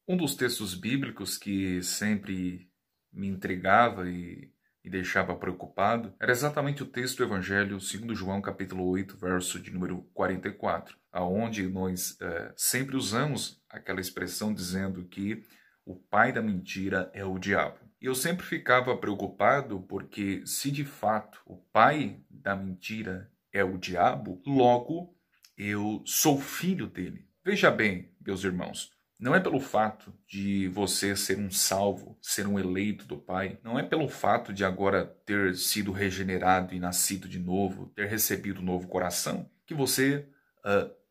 Um dos textos bíblicos que sempre me intrigava e deixava preocupado era exatamente o texto do Evangelho segundo João, capítulo 8, verso de número 44, aonde nós sempre usamos aquela expressão dizendo que o pai da mentira é o diabo. E eu sempre ficava preocupado porque se de fato o pai da mentira é o diabo, logo eu sou filho dele. Veja bem, meus irmãos, não é pelo fato de você ser um salvo, ser um eleito do Pai, não é pelo fato de agora ter sido regenerado e nascido de novo, ter recebido um novo coração, que você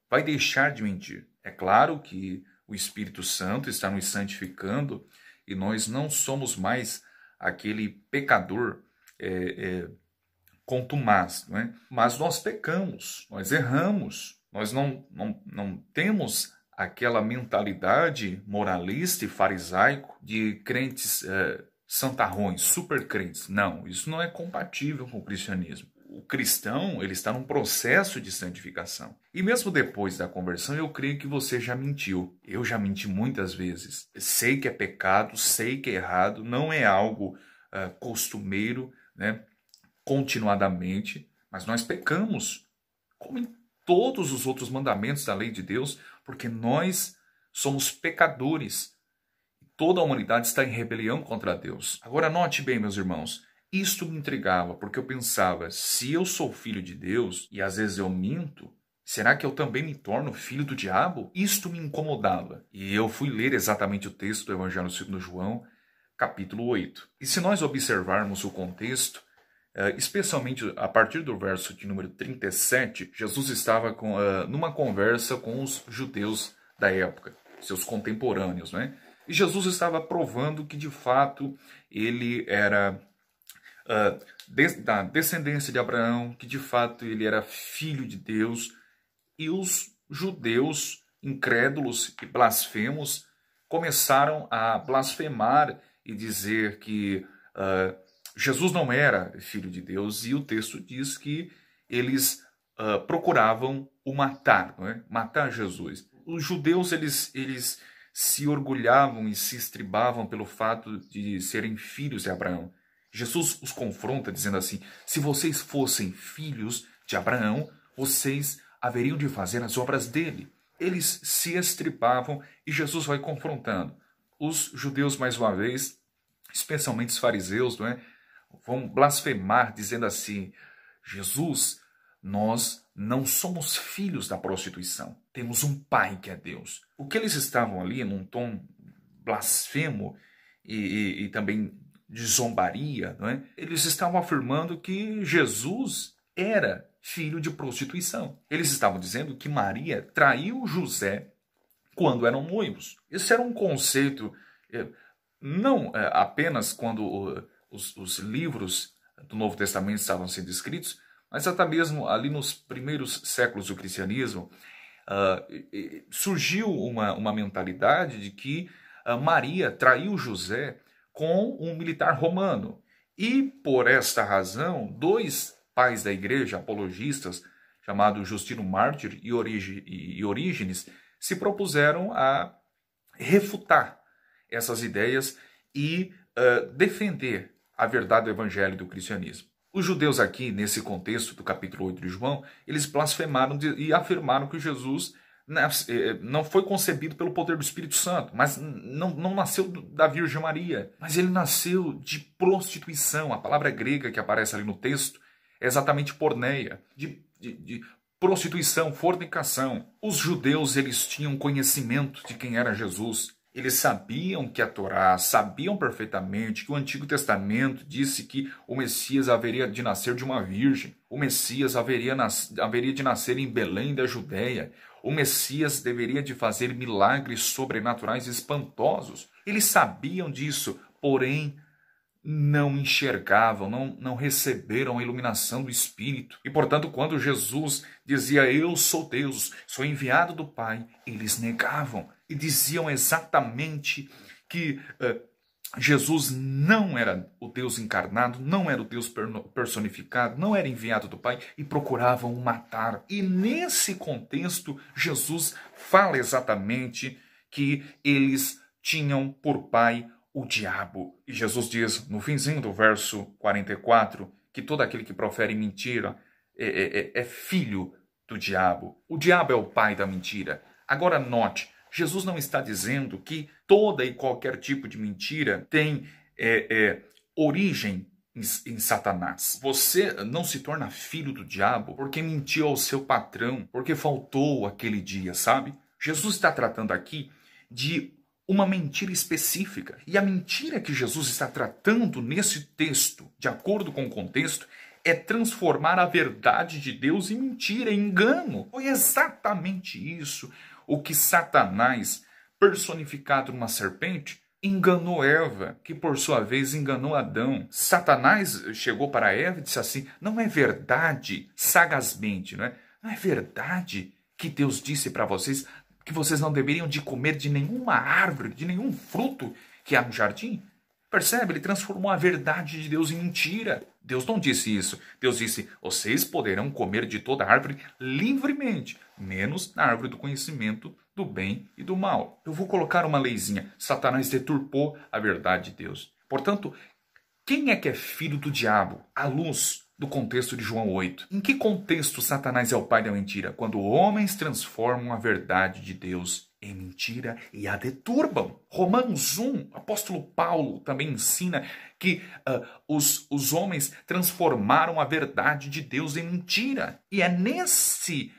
vai deixar de mentir. É claro que o Espírito Santo está nos santificando e nós não somos mais aquele pecador contumaz, não é? Mas nós pecamos, nós erramos, nós não temos aquela mentalidade moralista e farisaico de crentes santarrões, super crentes. Não, isso não é compatível com o cristianismo. O cristão, ele está num processo de santificação. E mesmo depois da conversão, eu creio que você já mentiu. Eu já menti muitas vezes. Sei que é pecado, sei que é errado, não é algo costumeiro, né, continuadamente, mas nós pecamos, como em todos os outros mandamentos da lei de Deus, porque nós somos pecadores. Toda a humanidade está em rebelião contra Deus. Agora note bem, meus irmãos, isto me intrigava, porque eu pensava, se eu sou filho de Deus, e às vezes eu minto, será que eu também me torno filho do diabo? Isto me incomodava. E eu fui ler exatamente o texto do Evangelho segundo João, capítulo 8. E se nós observarmos o contexto, especialmente a partir do verso de número 37, Jesus estava numa conversa com os judeus da época, seus contemporâneos, né? E Jesus estava provando que, de fato, ele era da descendência de Abraão, que, de fato, ele era filho de Deus. E os judeus incrédulos e blasfemos começaram a blasfemar e dizer que Jesus não era filho de Deus, e o texto diz que eles procuravam o matar, não é? Matar Jesus. Os judeus, eles se orgulhavam e se estribavam pelo fato de serem filhos de Abraão. Jesus os confronta dizendo assim, se vocês fossem filhos de Abraão, vocês haveriam de fazer as obras dele. Eles se estribavam e Jesus vai confrontando. Os judeus, mais uma vez, especialmente os fariseus, não é? Vão blasfemar dizendo assim, Jesus, nós não somos filhos da prostituição, temos um pai que é Deus. O que eles estavam ali num tom blasfemo e também de zombaria, não é? Eles estavam afirmando que Jesus era filho de prostituição. Eles estavam dizendo que Maria traiu José quando eram noivos. Esse era um conceito, não apenas quando os livros do Novo Testamento estavam sendo escritos, mas até mesmo ali nos primeiros séculos do cristianismo, surgiu uma mentalidade de que Maria traiu José com um militar romano. E, por esta razão, dois pais da igreja, apologistas, chamados Justino Mártir e Orígenes, se propuseram a refutar essas ideias e defender a verdade do evangelho do cristianismo. Os judeus aqui, nesse contexto do capítulo 8 de João, eles blasfemaram e afirmaram que Jesus não foi concebido pelo poder do Espírito Santo, mas não nasceu da Virgem Maria, mas ele nasceu de prostituição. A palavra grega que aparece ali no texto é exatamente porneia, de prostituição, fornicação. Os judeus, eles tinham conhecimento de quem era Jesus. Eles sabiam que a Torá, sabiam perfeitamente que o Antigo Testamento disse que o Messias haveria de nascer de uma virgem. O Messias haveria de nascer em Belém da Judéia. O Messias deveria de fazer milagres sobrenaturais espantosos. Eles sabiam disso, porém não enxergavam, não receberam a iluminação do Espírito. E, portanto, quando Jesus dizia, eu sou Deus, sou enviado do Pai, eles negavam e diziam exatamente que Jesus não era o Deus encarnado, não era o Deus personificado, não era enviado do Pai, e procuravam o matar. E nesse contexto, Jesus fala exatamente que eles tinham por pai o diabo. E Jesus diz, no finzinho do verso 44, que todo aquele que profere mentira é filho do diabo. O diabo é o pai da mentira. Agora note, Jesus não está dizendo que toda e qualquer tipo de mentira tem origem em Satanás. Você não se torna filho do diabo porque mentiu ao seu patrão, porque faltou aquele dia, sabe? Jesus está tratando aqui de uma mentira específica. E a mentira que Jesus está tratando nesse texto, de acordo com o contexto, é transformar a verdade de Deus em mentira, em engano. Foi exatamente isso o que Satanás, personificado numa serpente, enganou Eva, que por sua vez enganou Adão. Satanás chegou para Eva e disse assim, não é verdade, sagazmente, não é verdade que Deus disse para vocês que vocês não deveriam de comer de nenhuma árvore, de nenhum fruto que há no jardim? Percebe? Ele transformou a verdade de Deus em mentira. Deus não disse isso. Deus disse, vocês poderão comer de toda árvore livremente, menos na árvore do conhecimento do bem e do mal. Eu vou colocar uma leizinha. Satanás deturpou a verdade de Deus. Portanto, quem é que é filho do diabo? À luz do contexto de João 8. Em que contexto Satanás é o pai da mentira? Quando homens transformam a verdade de Deus em mentira e a deturbam. Romanos 1, o apóstolo Paulo também ensina que os homens transformaram a verdade de Deus em mentira. E é nesse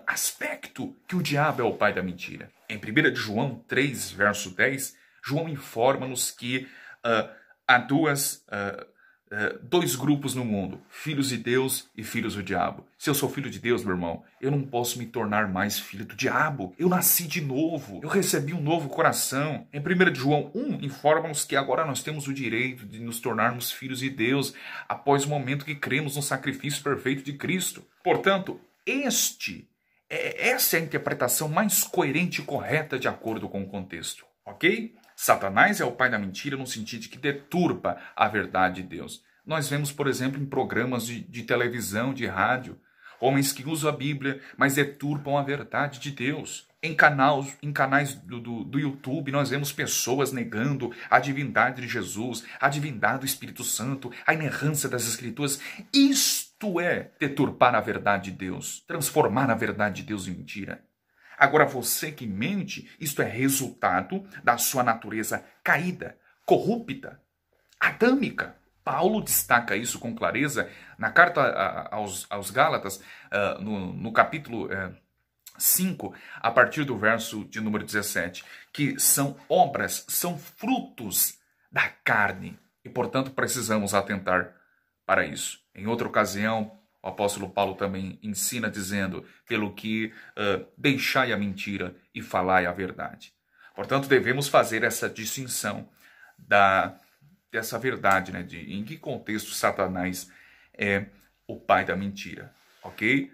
aspecto que o diabo é o pai da mentira. Em 1 de João 3, verso 10, João informa-nos que há dois grupos no mundo, filhos de Deus e filhos do diabo. Se eu sou filho de Deus, meu irmão, eu não posso me tornar mais filho do diabo. Eu nasci de novo, eu recebi um novo coração. Em 1 de João 1, informa-nos que agora nós temos o direito de nos tornarmos filhos de Deus após o momento que cremos no sacrifício perfeito de Cristo. Portanto, essa é a interpretação mais coerente e correta de acordo com o contexto, ok? Satanás é o pai da mentira no sentido de que deturpa a verdade de Deus. Nós vemos, por exemplo, em programas de televisão, de rádio, homens que usam a Bíblia, mas deturpam a verdade de Deus. Em canais do YouTube, nós vemos pessoas negando a divindade de Jesus, a divindade do Espírito Santo, a inerrância das Escrituras. Isto é deturpar a verdade de Deus, transformar a verdade de Deus em mentira. Agora, você que mente, isto é resultado da sua natureza caída, corrupta, adâmica. Paulo destaca isso com clareza na carta aos Gálatas, no capítulo 5, a partir do verso de número 17, que são obras, são frutos da carne. E, portanto, precisamos atentar para isso. Em outra ocasião, o apóstolo Paulo também ensina dizendo, pelo que deixai a mentira e falai a verdade. Portanto, devemos fazer essa distinção dessa verdade, né? Em que contexto Satanás é o pai da mentira, ok?